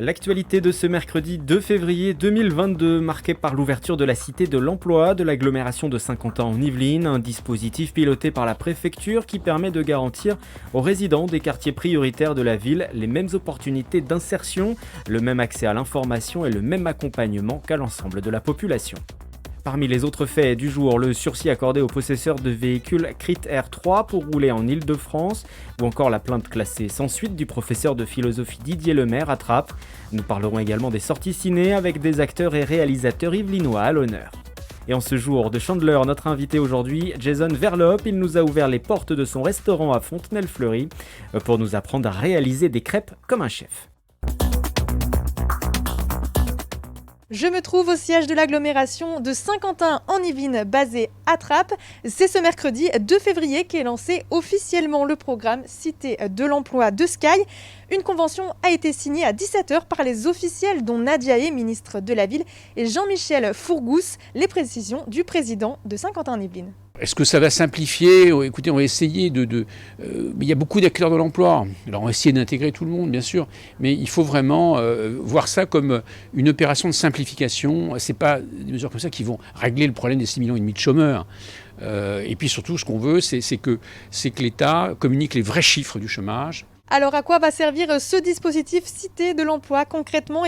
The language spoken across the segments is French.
L'actualité de ce mercredi 2 février 2022, marquée par l'ouverture de la Cité de l'Emploi de l'agglomération de Saint-Quentin en Yvelines, un dispositif piloté par la préfecture qui permet de garantir aux résidents des quartiers prioritaires de la ville les mêmes opportunités d'insertion, le même accès à l'information et le même accompagnement qu'à l'ensemble de la population. Parmi les autres faits du jour, le sursis accordé aux possesseurs de véhicules CRIT R3 pour rouler en Île-de-France, ou encore la plainte classée sans suite du professeur de philosophie Didier Lemaire à Trappes. Nous parlerons également des sorties ciné avec des acteurs et réalisateurs yvelinois à l'honneur. Et en ce jour de Chandler, notre invité aujourd'hui, Jason Verloop, il nous a ouvert les portes de son restaurant à Fontenay-le-Fleury pour nous apprendre à réaliser des crêpes comme un chef. Je me trouve au siège de l'agglomération de Saint-Quentin en Yvelines, basé à Trappes. C'est ce mercredi 2 février qu'est lancé officiellement le programme Cité de l'Emploi de Sky. Une convention a été signée à 17h par les officiels dont Nadia Hay, ministre de la Ville, et Jean-Michel Fourgousse, les précisions du président de Saint-Quentin-en-Yvelines. Est-ce que ça va simplifier ? Écoutez, on va essayer il y a beaucoup d'acteurs de l'emploi. Alors on va essayer d'intégrer tout le monde, bien sûr, mais il faut vraiment voir ça comme une opération de simplification. C'est pas des mesures comme ça qui vont régler le problème des 6,5 millions de chômeurs. Et puis surtout, ce qu'on veut, c'est que l'État communique les vrais chiffres du chômage. Alors à quoi va servir ce dispositif Cité de l'Emploi concrètement ?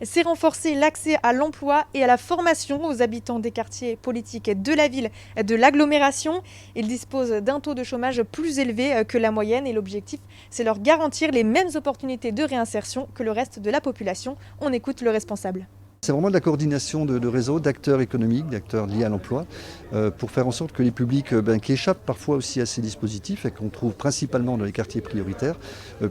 C'est renforcer l'accès à l'emploi et à la formation aux habitants des quartiers politiques de la ville, de l'agglomération. Ils disposent d'un taux de chômage plus élevé que la moyenne et l'objectif, c'est leur garantir les mêmes opportunités de réinsertion que le reste de la population. On écoute le responsable. C'est vraiment de la coordination de réseaux, d'acteurs économiques, d'acteurs liés à l'emploi, pour faire en sorte que les publics qui échappent parfois aussi à ces dispositifs et qu'on trouve principalement dans les quartiers prioritaires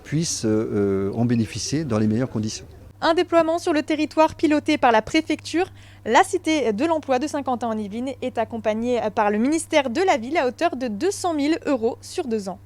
puissent en bénéficier dans les meilleures conditions. Un déploiement sur le territoire piloté par la préfecture. La Cité de l'Emploi de Saint-Quentin-en-Yvelines est accompagnée par le ministère de la Ville à hauteur de 200 000 € sur 2 ans.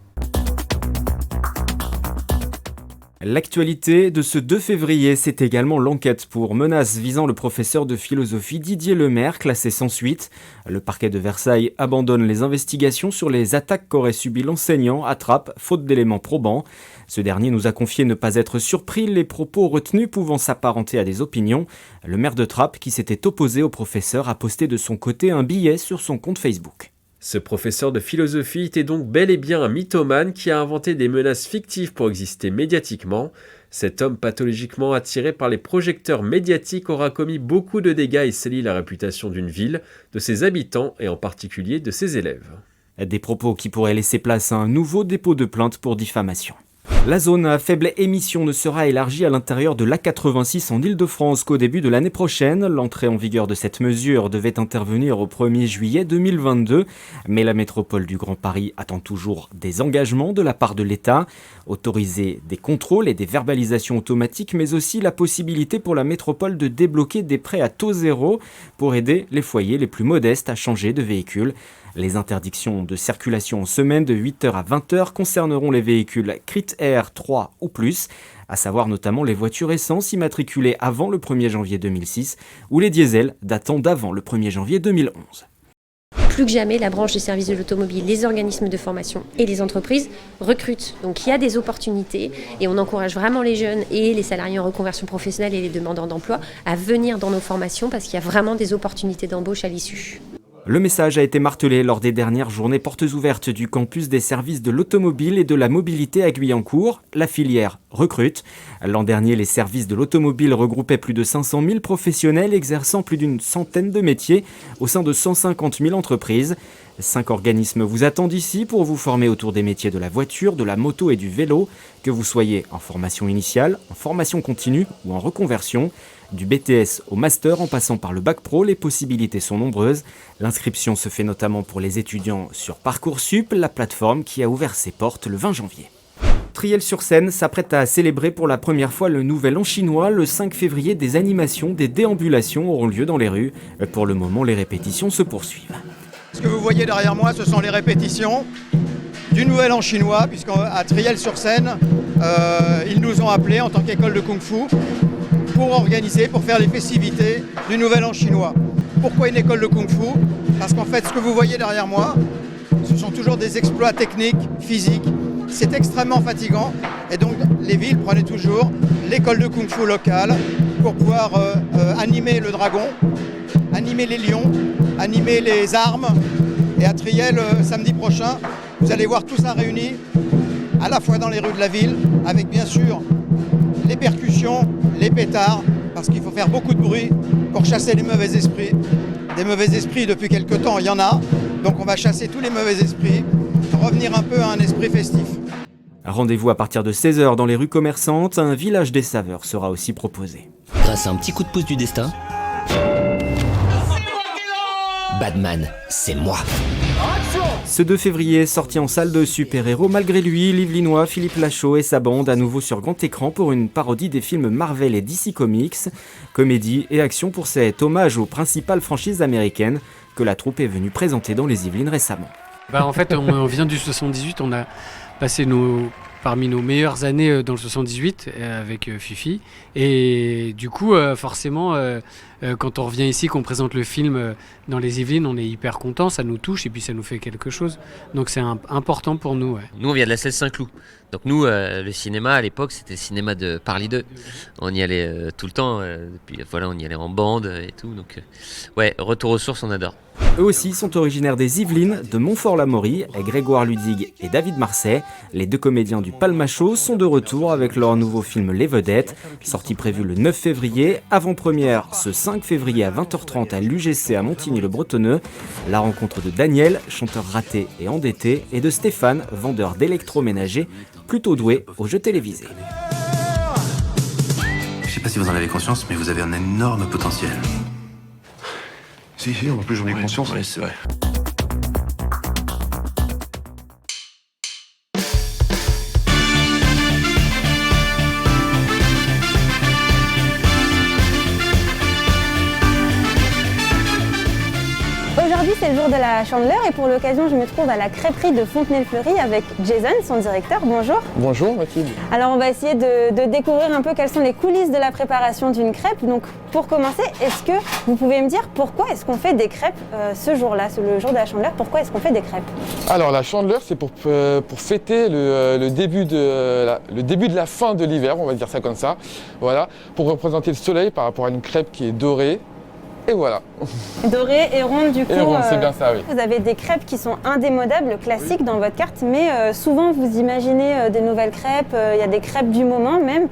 L'actualité de ce 2 février, c'est également l'enquête pour menaces visant le professeur de philosophie Didier Lemaire, classé sans suite. Le parquet de Versailles abandonne les investigations sur les attaques qu'aurait subi l'enseignant à Trappes, faute d'éléments probants. Ce dernier nous a confié ne pas être surpris, les propos retenus pouvant s'apparenter à des opinions. Le maire de Trappes, qui s'était opposé au professeur, a posté de son côté un billet sur son compte Facebook. Ce professeur de philosophie était donc bel et bien un mythomane qui a inventé des menaces fictives pour exister médiatiquement. Cet homme pathologiquement attiré par les projecteurs médiatiques aura commis beaucoup de dégâts et sali la réputation d'une ville, de ses habitants et en particulier de ses élèves. Des propos qui pourraient laisser place à un nouveau dépôt de plainte pour diffamation. La zone à faible émission ne sera élargie à l'intérieur de l'A86 en Île-de-France qu'au début de l'année prochaine. L'entrée en vigueur de cette mesure devait intervenir au 1er juillet 2022, mais la métropole du Grand Paris attend toujours des engagements de la part de l'État. Autoriser des contrôles et des verbalisations automatiques, mais aussi la possibilité pour la métropole de débloquer des prêts à taux zéro pour aider les foyers les plus modestes à changer de véhicule. Les interdictions de circulation en semaine de 8h à 20h concerneront les véhicules CRIT R3 ou plus, à savoir notamment les voitures essence immatriculées avant le 1er janvier 2006 ou les diesels datant d'avant le 1er janvier 2011. Plus que jamais, la branche des services de l'automobile, les organismes de formation et les entreprises recrutent. Donc il y a des opportunités et on encourage vraiment les jeunes et les salariés en reconversion professionnelle et les demandeurs d'emploi à venir dans nos formations parce qu'il y a vraiment des opportunités d'embauche à l'issue. Le message a été martelé lors des dernières journées portes ouvertes du campus des services de l'automobile et de la mobilité à Guyancourt. La filière recrute. L'an dernier, les services de l'automobile regroupaient plus de 500 000 professionnels exerçant plus d'une centaine de métiers au sein de 150 000 entreprises. 5 organismes vous attendent ici pour vous former autour des métiers de la voiture, de la moto et du vélo, que vous soyez en formation initiale, en formation continue ou en reconversion. Du BTS au master en passant par le bac pro, les possibilités sont nombreuses. L'inscription se fait notamment pour les étudiants sur Parcoursup, la plateforme qui a ouvert ses portes le 20 janvier. Triel-sur-Seine s'apprête à célébrer pour la première fois le Nouvel An chinois. Le 5 février, des animations, des déambulations auront lieu dans les rues. Pour le moment, les répétitions se poursuivent. Ce que vous voyez derrière moi, ce sont les répétitions du Nouvel An chinois, puisqu'à Triel-sur-Seine, ils nous ont appelés en tant qu'école de Kung-Fu pour faire les festivités du Nouvel An chinois. Pourquoi une école de Kung-Fu ? Parce qu'en fait, ce que vous voyez derrière moi, ce sont toujours des exploits techniques, physiques, c'est extrêmement fatigant. Et donc les villes prenaient toujours l'école de kung-fu locale pour pouvoir animer le dragon, animer les lions, animer les armes. Et à Triel, samedi prochain, vous allez voir tout ça réuni, à la fois dans les rues de la ville, avec bien sûr les percussions, les pétards, parce qu'il faut faire beaucoup de bruit pour chasser les mauvais esprits. Des mauvais esprits, depuis quelque temps, il y en a. Donc on va chasser tous les mauvais esprits, revenir un peu à un esprit festif. Rendez-vous à partir de 16h dans les rues commerçantes, un village des saveurs sera aussi proposé. Grâce à un petit coup de pouce du destin, Batman, c'est moi. Ce 2 février, sorti en salle de super-héros, malgré lui, l'Yvelinois Philippe Lachaud et sa bande à nouveau sur grand écran pour une parodie des films Marvel et DC Comics. Comédie et action pour cet hommage aux principales franchises américaines que la troupe est venue présenter dans les Yvelines récemment. En fait, on vient du 78, on a passé parmi nos meilleures années dans le 78 avec Fifi. Et du coup, forcément, quand on revient ici, qu'on présente le film dans les Yvelines, on est hyper content, ça nous touche et puis ça nous fait quelque chose. Donc c'est important pour nous. Ouais. Nous, on vient de la Celle Saint-Cloud. Donc nous, le cinéma à l'époque, c'était le cinéma de Parly 2. On y allait tout le temps. Puis voilà, on y allait en bande et tout. Donc ouais, retour aux sources, on adore. Eux aussi sont originaires des Yvelines, de Montfort-l'Amaury, Grégoire Ludig et David Marseille. Les 2 comédiens du Palmachot sont de retour avec leur nouveau film Les Vedettes, sorti prévu le 9 février, avant-première ce 5 février à 20h30 à l'UGC à Montigny-le-Bretonneux. La rencontre de Daniel, chanteur raté et endetté, et de Stéphane, vendeur d'électroménager, plutôt doué aux jeux télévisés. Je sais pas si vous en avez conscience, mais vous avez un énorme potentiel. Si, en plus j'en ai conscience. Oui, c'est vrai. Aujourd'hui, c'est le jour de la Chandeleur et pour l'occasion, je me trouve à la crêperie de Fontenay-le-Fleury avec Jason, son directeur. Bonjour. Bonjour Mathilde. Alors, on va essayer de découvrir un peu quelles sont les coulisses de la préparation d'une crêpe. Donc, pour commencer, est-ce que vous pouvez me dire pourquoi est-ce qu'on fait des crêpes ce jour-là, le jour de la Chandeleur? Pourquoi est-ce qu'on fait des crêpes? Alors, la Chandeleur, c'est pour fêter le début de la fin de l'hiver, on va dire ça comme ça. Voilà, pour représenter le soleil par rapport à une crêpe qui est dorée. Et voilà. Dorée et ronde du coup. Et ronde, c'est bien ça, oui. Vous avez des crêpes qui sont indémodables, classiques dans votre carte, mais souvent vous imaginez des nouvelles crêpes, il y a des crêpes du moment même.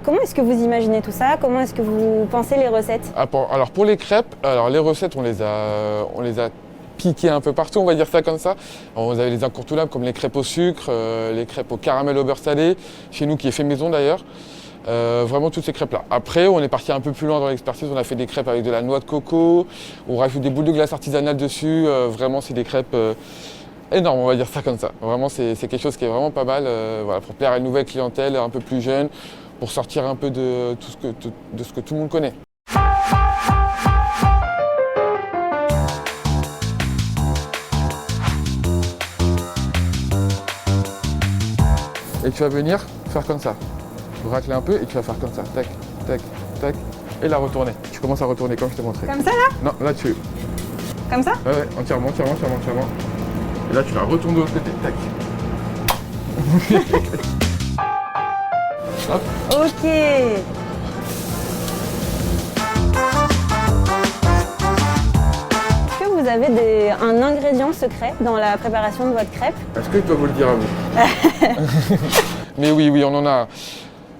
Comment est-ce que vous imaginez tout ça? Comment est-ce que vous pensez les recettes? Alors pour les crêpes, les recettes on les a piquées un peu partout, on va dire ça comme ça. Alors, vous avez les incontournables comme les crêpes au sucre, les crêpes au caramel au beurre salé, chez nous qui est fait maison d'ailleurs. Vraiment toutes ces crêpes-là. Après, on est parti un peu plus loin dans l'expertise. On a fait des crêpes avec de la noix de coco. On rajoute des boules de glace artisanales dessus. Vraiment, c'est des crêpes énormes, on va dire ça comme ça. Vraiment, c'est quelque chose qui est vraiment pas mal voilà, pour plaire à une nouvelle clientèle un peu plus jeune, pour sortir un peu de ce que tout le monde connaît. Et tu vas venir faire comme ça. Racler un peu et tu vas faire comme ça, tac, tac, tac, et la retourner. Tu commences à retourner comme je t'ai montré. Comme ça là? Non, là tu... Comme ça? Ouais, entièrement. Et là tu la retournes de l'autre côté, tac. Hop. Ok. Est-ce que vous avez un ingrédient secret dans la préparation de votre crêpe? Est-ce que je dois vous le dire à vous? Mais oui, on en a...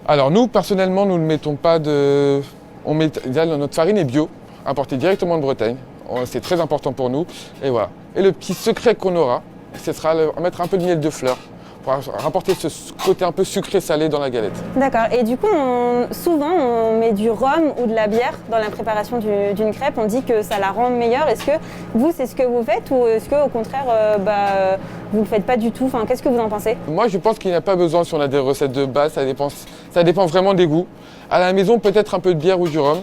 Alors nous, personnellement, nous ne mettons pas de... Notre farine est bio, importée directement de Bretagne. C'est très important pour nous. Et voilà. Et le petit secret qu'on aura, ce sera mettre un peu de miel de fleur pour rapporter ce côté un peu sucré-salé dans la galette. D'accord. Et du coup, souvent, on met du rhum ou de la bière dans la préparation d'une crêpe. On dit que ça la rend meilleure. Est-ce que vous, c'est ce que vous faites ou est-ce qu'au contraire, vous ne le faites pas du tout? Enfin, qu'est-ce que vous en pensez? Moi, je pense qu'il n'y a pas besoin si on a des recettes de base. Ça dépend vraiment des goûts. À la maison, peut-être un peu de bière ou du rhum.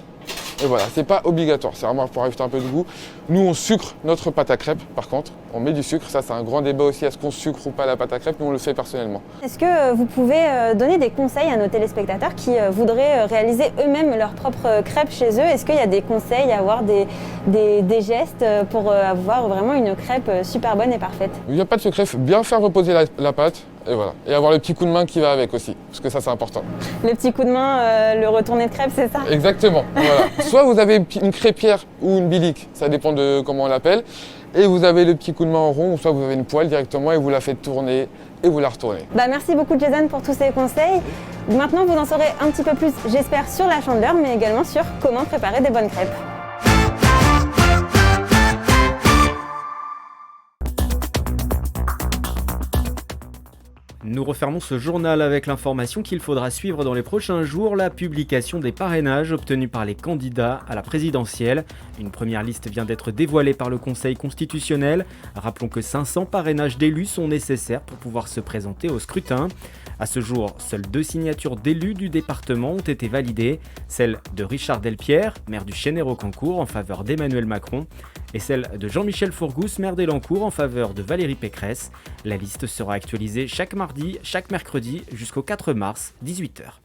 Et voilà, c'est pas obligatoire, c'est vraiment pour rajouter un peu de goût. Nous, on sucre notre pâte à crêpes, par contre. On met du sucre, ça c'est un grand débat aussi, est-ce qu'on sucre ou pas la pâte à crêpes? Nous, on le fait personnellement. Est-ce que vous pouvez donner des conseils à nos téléspectateurs qui voudraient réaliser eux-mêmes leurs propres crêpes chez eux? Est-ce qu'il y a des conseils à avoir, des gestes pour avoir vraiment une crêpe super bonne et parfaite? Il n'y a pas de secret, bien faire reposer la pâte. Et voilà. Et avoir le petit coup de main qui va avec aussi, parce que ça c'est important. Le petit coup de main, le retourné de crêpe, c'est ça? Exactement, voilà. Soit vous avez une crêpière ou une bilique, ça dépend de comment on l'appelle, et vous avez le petit coup de main en rond, ou soit vous avez une poêle directement et vous la faites tourner et vous la retournez. Merci beaucoup Jason pour tous ces conseils. Maintenant vous en saurez un petit peu plus, j'espère, sur la chandeleur, mais également sur comment préparer des bonnes crêpes. Nous refermons ce journal avec l'information qu'il faudra suivre dans les prochains jours, la publication des parrainages obtenus par les candidats à la présidentielle. Une première liste vient d'être dévoilée par le Conseil constitutionnel. Rappelons que 500 parrainages d'élus sont nécessaires pour pouvoir se présenter au scrutin. À ce jour, seules 2 signatures d'élus du département ont été validées, celle de Richard Delpierre, maire du Chénéro-Cancourt en faveur d'Emmanuel Macron, et celle de Jean-Michel Fourgousse, maire d'Elancourt en faveur de Valérie Pécresse. La liste sera actualisée chaque mardi, chaque mercredi jusqu'au 4 mars, 18h.